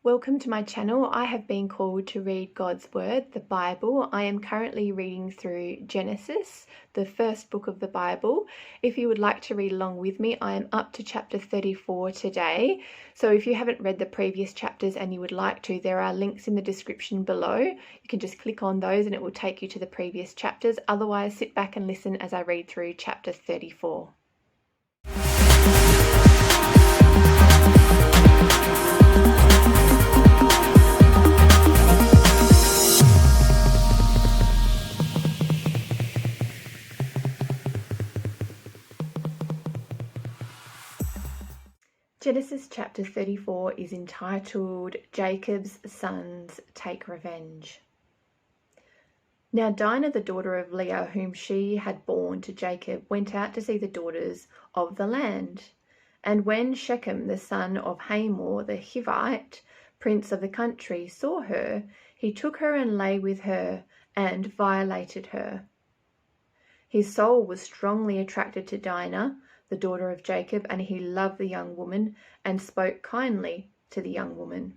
Welcome to my channel. I have been called to read God's Word, the Bible. I am currently reading through Genesis, the first book of the Bible. If you would like to read along with me, I am up to chapter 34 today. So if you haven't read the previous chapters and you would like to, there are links in the description below. You can just click on those and it will take you to the previous chapters. Otherwise, sit back and listen as I read through chapter 34. Genesis chapter 34 is entitled, Jacob's Sons Take Revenge. Now Dinah, the daughter of Leah, whom she had borne to Jacob, went out to see the daughters of the land. And when Shechem, the son of Hamor the Hivite, prince of the country, saw her, he took her and lay with her and violated her. His soul was strongly attracted to Dinah, the daughter of Jacob, and he loved the young woman and spoke kindly to the young woman.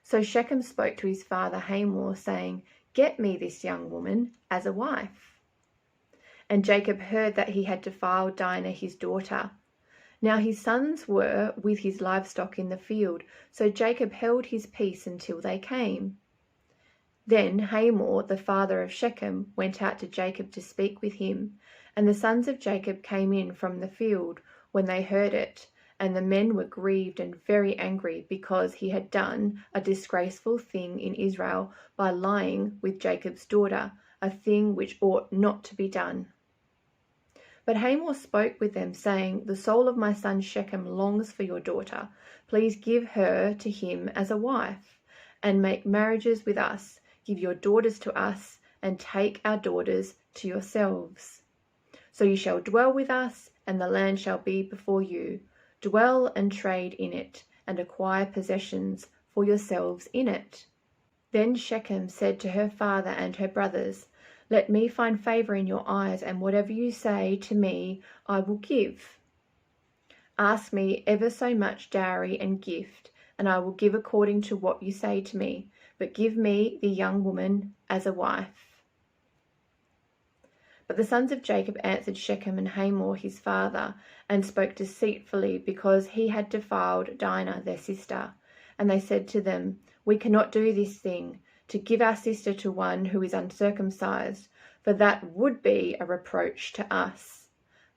So Shechem spoke to his father Hamor, saying, "Get me this young woman as a wife." And Jacob heard that he had defiled Dinah his daughter. Now his sons were with his livestock in the field, so Jacob held his peace until they came. Then Hamor, the father of Shechem, went out to Jacob to speak with him. And the sons of Jacob came in from the field when they heard it, and the men were grieved and very angry because he had done a disgraceful thing in Israel by lying with Jacob's daughter, a thing which ought not to be done. But Hamor spoke with them, saying, "The soul of my son Shechem longs for your daughter. Please give her to him as a wife, and make marriages with us. Give your daughters to us, and take our daughters to yourselves. So you shall dwell with us, and the land shall be before you. Dwell and trade in it, and acquire possessions for yourselves in it." Then Shechem said to her father and her brothers, "Let me find favor in your eyes, and whatever you say to me I will give. Ask me ever so much dowry and gift, and I will give according to what you say to me, but give me the young woman as a wife." But the sons of Jacob answered Shechem and Hamor his father, and spoke deceitfully, because he had defiled Dinah their sister. And they said to them, "We cannot do this thing, to give our sister to one who is uncircumcised, for that would be a reproach to us.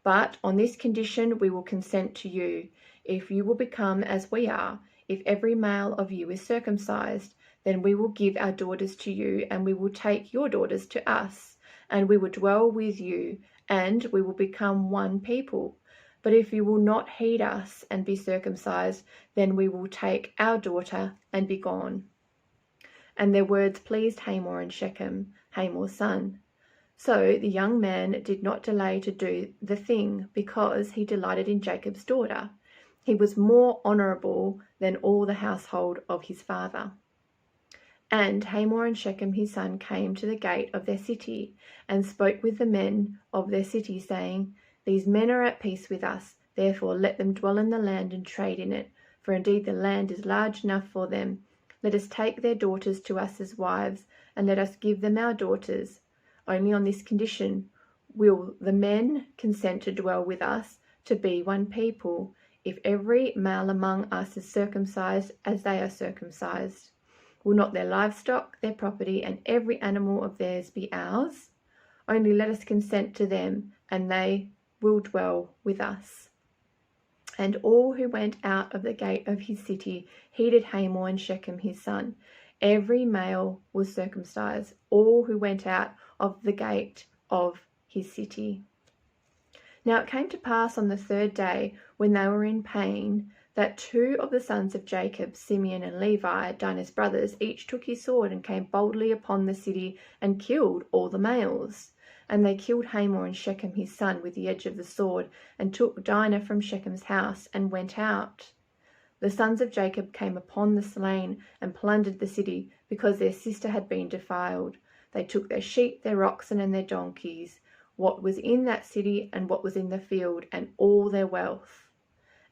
But on this condition we will consent to you, if you will become as we are. If every male of you is circumcised, then we will give our daughters to you, and we will take your daughters to us, and we will dwell with you, and we will become one people. But if you will not heed us and be circumcised, then we will take our daughter and be gone." And their words pleased Hamor and Shechem, Hamor's son. So the young man did not delay to do the thing, because he delighted in Jacob's daughter. He was more honourable than all the household of his father. And Hamor and Shechem his son came to the gate of their city, and spoke with the men of their city, saying, "These men are at peace with us, therefore let them dwell in the land and trade in it, for indeed the land is large enough for them. Let us take their daughters to us as wives, and let us give them our daughters. Only on this condition will the men consent to dwell with us, to be one people, if every male among us is circumcised as they are circumcised. Will not their livestock, their property, and every animal of theirs be ours? Only let us consent to them, and they will dwell with us." And all who went out of the gate of his city heeded Hamor and Shechem his son. Every male was circumcised, all who went out of the gate of his city. Now it came to pass on the third day, when they were in pain, that two of the sons of Jacob, Simeon and Levi, Dinah's brothers, each took his sword and came boldly upon the city and killed all the males. And they killed Hamor and Shechem his son with the edge of the sword, and took Dinah from Shechem's house and went out. The sons of Jacob came upon the slain and plundered the city, because their sister had been defiled. They took their sheep, their oxen, and their donkeys, what was in that city and what was in the field, and all their wealth.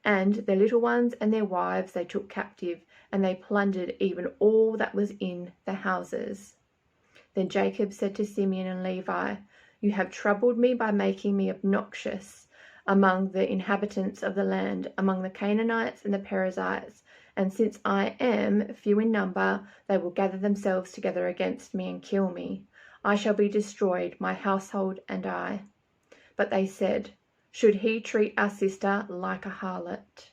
And their little ones and their wives they took captive, and they plundered even all that was in the houses. Then Jacob said to Simeon and Levi, "You have troubled me by making me obnoxious among the inhabitants of the land, among the Canaanites and the Perizzites. And since I am few in number, they will gather themselves together against me and kill me. I shall be destroyed, my household and I." But they said, "Should he treat our sister like a harlot?"